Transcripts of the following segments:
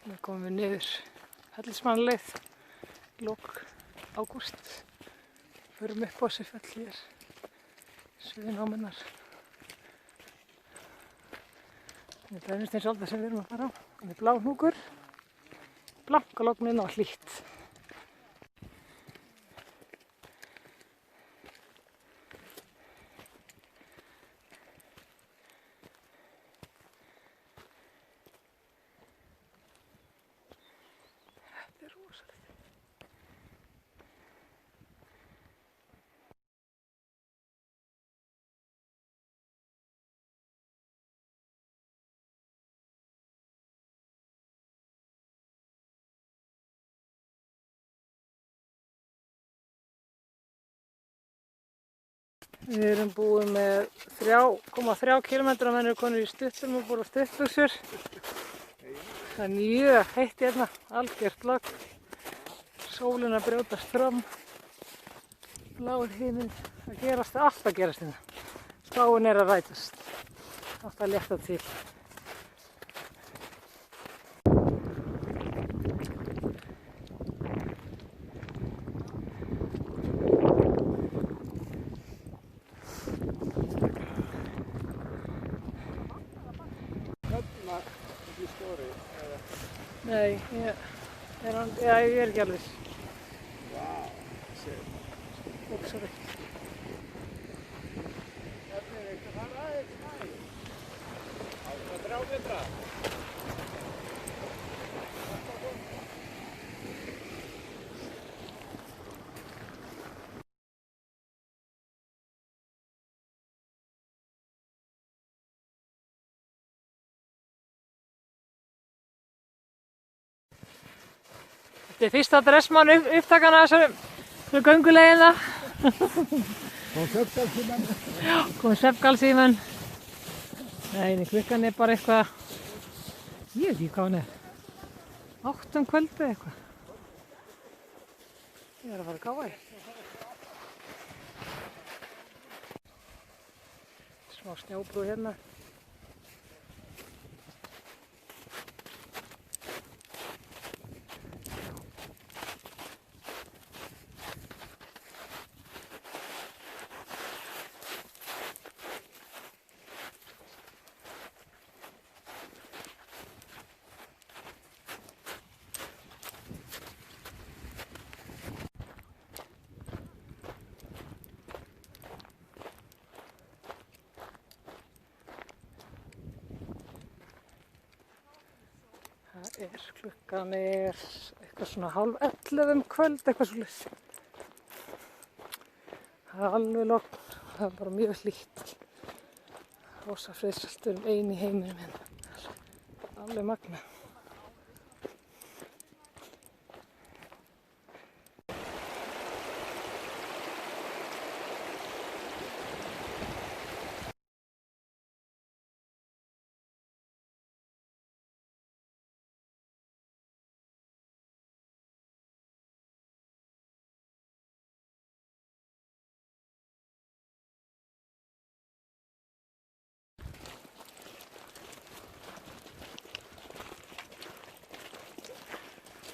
Við komum við niður Hellismannaleið í lok ágúst. Förum upp á þessi fell hér, Suðurnámennar. Þetta er Brennisteinsölda sem við erum að fara á. Það er blá hnúkur, blankalognin og hlýtt. Þetta er rosalegt. Við erum búið með 3,3 km mennir konur í stuttum og búið á stuttbuxur. Það er mjög heitt hérna, algjört logn. Sólin að brjótast fram. Bláir himinn, allt að gerast hérna. Spáin er að rætast. Allt að létta til. Nei, ég er ekki alveg. Vá, sér. Sorry. Hvernig er þetta að fara aðeins næ? Átta 3 metra. Þetta er fyrsta dressmann upptakana þessari gönguleiðina. Kom svefngalsíman. Já, kom svefngalsíman. Nei, klukkan er bara eitthvað, ég veit ekki hvað hún er. 8 kvöldi eitthvað. Ég er að fara að gáfa í. Smá snjóbrú hérna. Klukkan er eitthvað svona 10:30 kvöld, eitthvað svolítið. Það er alveg logn, það er bara mjög hlýtt. Rosa friðsælt, við erum ein í heiminum hérna. Alveg magnað.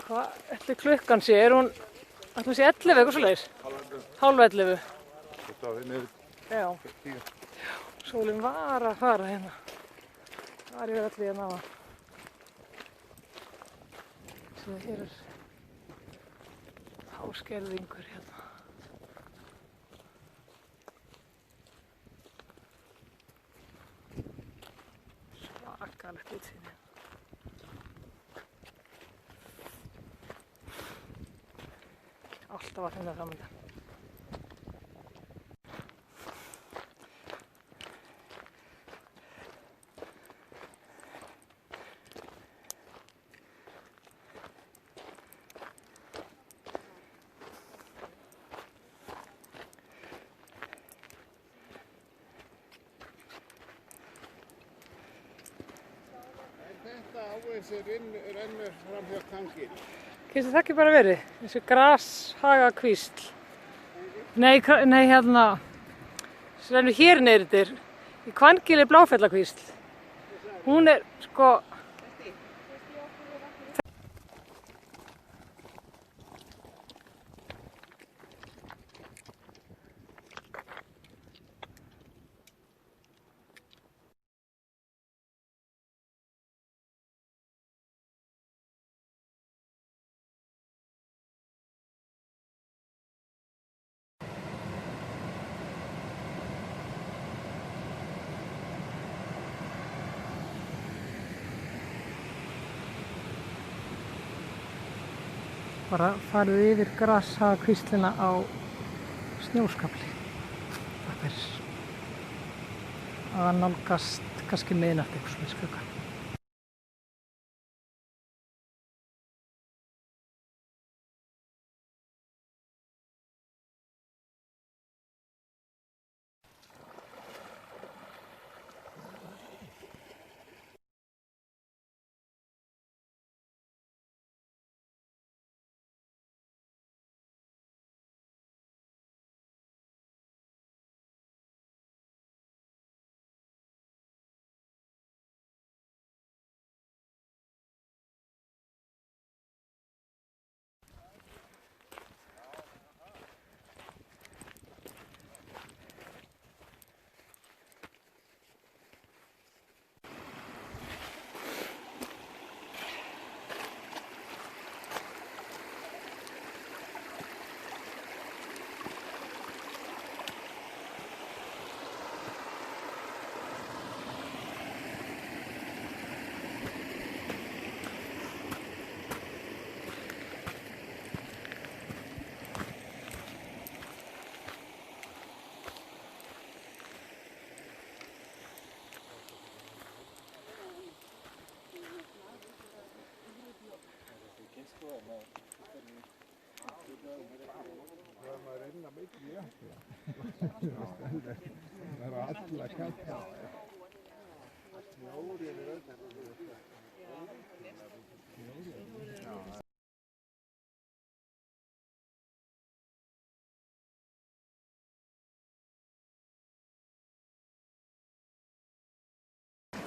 Hvað ætli klukkan sé? Er hún, ætli hún sé 11 eitthvað svoleiðis? Hálf 11. Þetta var niður. Já. Sólin var að fara hérna. Það var yfir allir hérna á. Svo hér er háskerðingur hérna. Svakalegt útsýni. Alltaf að finna framöndan. Þetta áin sem rennur fram hjá Kangin. Getur það ekki bara verið? Þessi grashagakvísl. Nei, hérna, sem rennur hér niður í Hvangili Bláfellakvísl. Hún er sko bara farið yfir grashagakvíslina á snjóskafli. Það er að nálgast kannski miðnætti eitthvað svoleiðis klukkan. Maður er inn að mikið það er alla kalla. Snjórinn er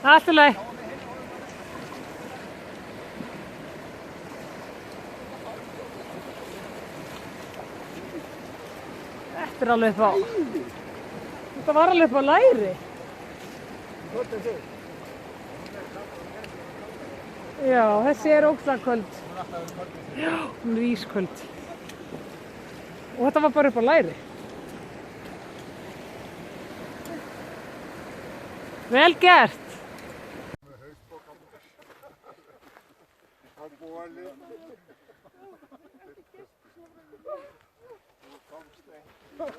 Allt í lagi. Þetta er alveg upp á. Þetta var alveg upp á læri. Já, þessi er ógeðslega köld. Já, hún er ísköld. Og þetta var bara upp á læri. Vel gert.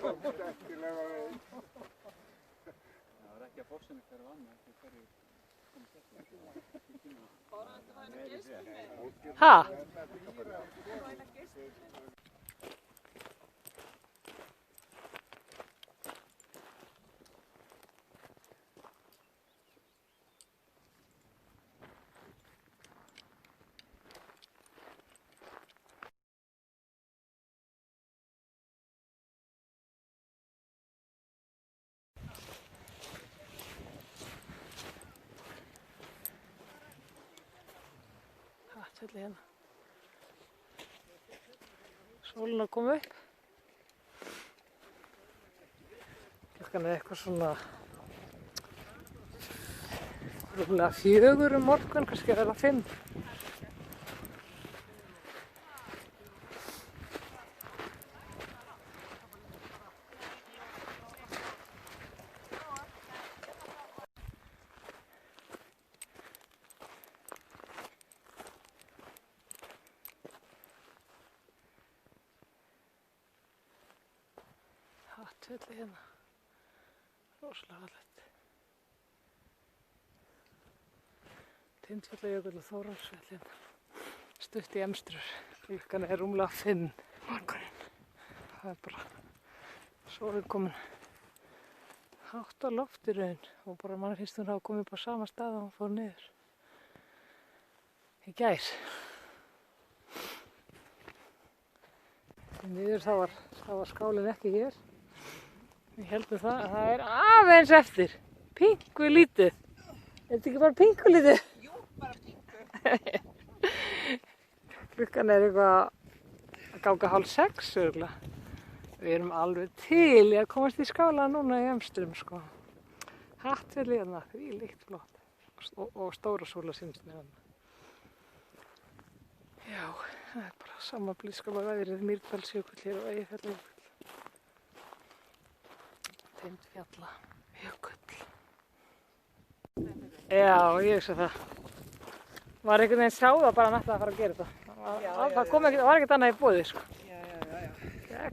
komst eftirlega veginn. Það var ekki að fórsinni hverju annað, ekki hverju komst eftir. Bara þetta var einu geistum. Ha? Hérna. Sólin að koma upp. Klukkan er eitthvað svona rúmlega 4 morgun, kannski verða 5. Hattvelli hérna, rosalega fallegt. Tindfjallajökull og Þórólfsfjall hérna, stutt í emstrur. Klukkan er rúmlega 5 morguninn. Það er bara sólin komin hátt á loft í raun og bara mann finnst hún hafa komið upp á sama stað og hún fór niður í gær. Því miður þá var skálinn ekki hér. Ég held með það að það er aðeins eftir. Pingu lítið. Er þetta ekki bara pingu lítið? Jú, bara pingu. Klukkan er eitthvað að ganga 5:30 örugglega. Við erum alveg til í að komast í skála núna í Emstrum sko. Hattvelli hérna, því líkt flott. Og stóra sóla sýnist mér hérna. Já, það er bara sama blíðskapa veðrið, Mýrdalsjökull hér og Eyjafjallajökull. Tindfjallajökull. Já, ég hugsa það. Var einhvern veginn sá það bara að nætti að fara að gera þetta. Það kom ekkert, það var ekkert annað í boði, sko. Já.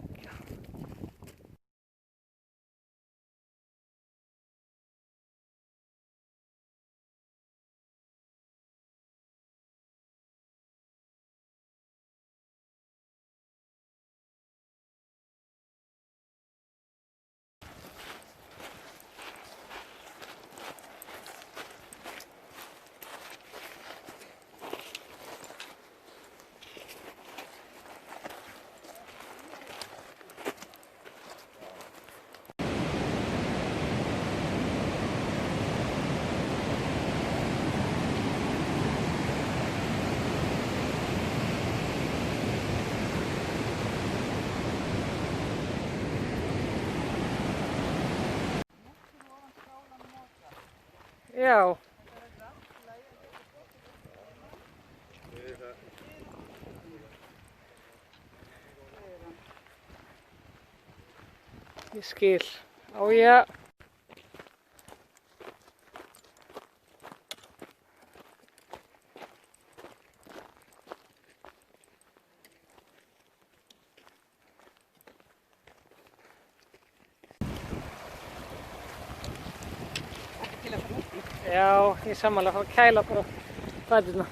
Já. Ég skil. Á ég að... Já, ég sammála að fá að kæla bara fæturna.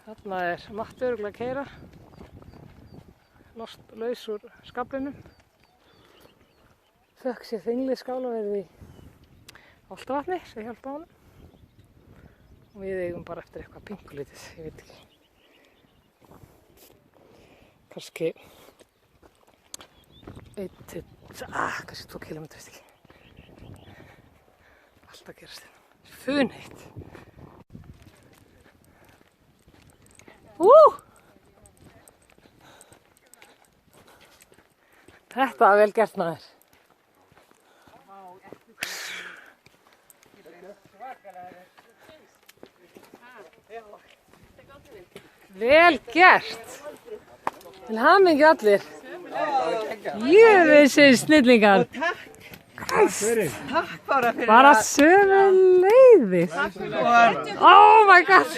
Þarna er Matti örugglega að keyra, laus úr skaflinum. Þökk sér Þinglið skálaverið í Holtavatni sem hjálpa honum. Og við eigum bara eftir eitthvað pingulítið, ég veit ekki. Kannski 2 kilometrar, veist ekki. Allt að gerast hérna. Funheitt. Þetta var vel gert, maður. Vel gert. Til hamingju allir. Jöfisir snillingar. Takk bara fyrir Bara sömuleiðis. Oh my god.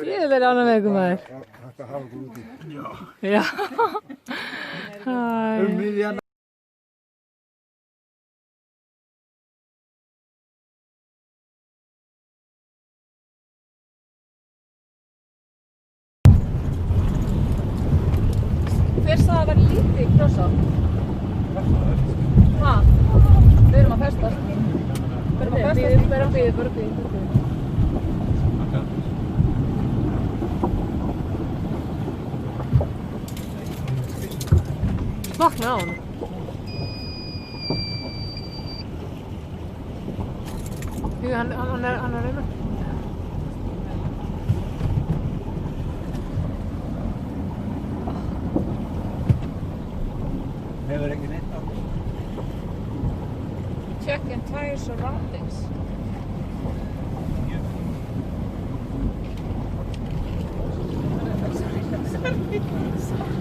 Ég er verið ánægð með ykkur, maður. Þetta hafa ykkur úti. Já. Miðjan. Hver sagði að það væri lítið í Krossá? Ha? Við erum að festast. Við erum að festast. Bara bíðið. Slokna á honum. Jú, hann er að reyna. Hefur ekki neitt á. Check entire surroundings. Sorry.